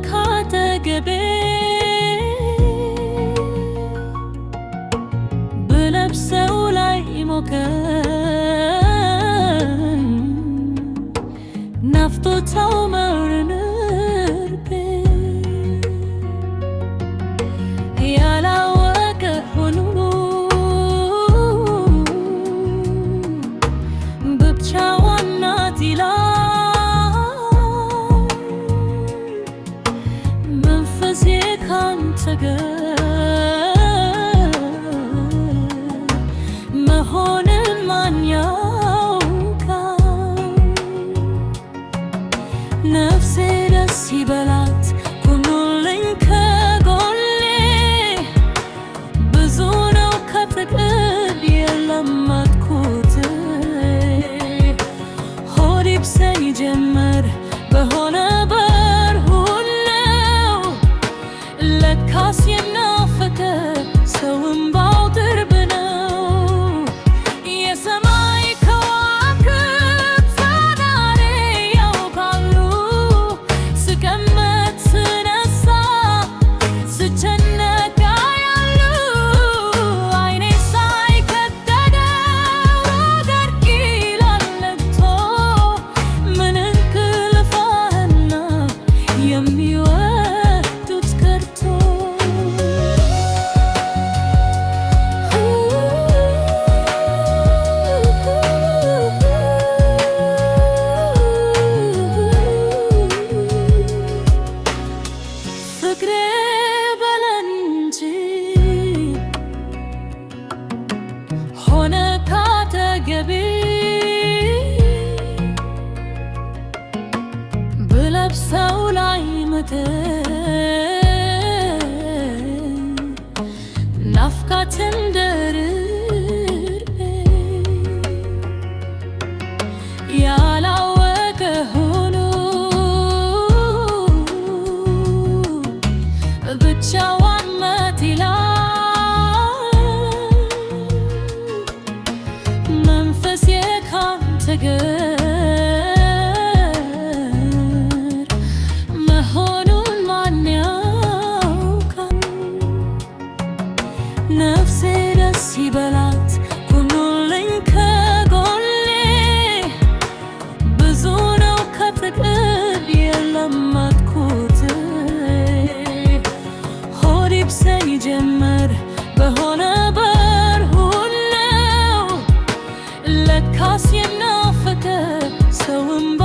ካጠገቤ ብለብሰው ላይ ሞቀኝ ናፍቆታው መርንርቤ ያላወቀ ሆኖ ብቻዋን ናት ይላል ካንተ ጋር መሆንን ማን ያውቃል? ነፍሴ ደስ ይበላት ቁሙልኝ ከጎኔ ብዙ ነው ከፍቅር የለመድኩት ሆድ ይብሰኝ ጀመር በሆነ ለካስ የናፈቀ ሰው እምባው ድርብ ነው። የሰማይ ከዋክብት ዛሬ ያውቃሉ ስቀመጥ ስነሳ ስጨነቅ ያያሉ አይኔ ሳይከደደው ደርቅ ይላል ነግቶ ምን እንቅልፍና የሚወዱት ቀርቶ ፍቅሬ በለን እንጂ ሆነ ካጠገቤ ብለብሰው ላይ ናፍቆትን ደርቤ ያላወቀ ሆኖ ብቻዋን ናት ይላል መንፈሴ ካንተ ጋር መሆኑን ማን ያውቃል? ነፍሴ ደስ ይበላት ቁሙልኝ ከጎኔ ብዙ ነው ከፍቅር የለመድኩት ሆድ ይብሰኝ ጀመር በሆነ በርሁነው ለካስ የናፈቀ ሰው እምባ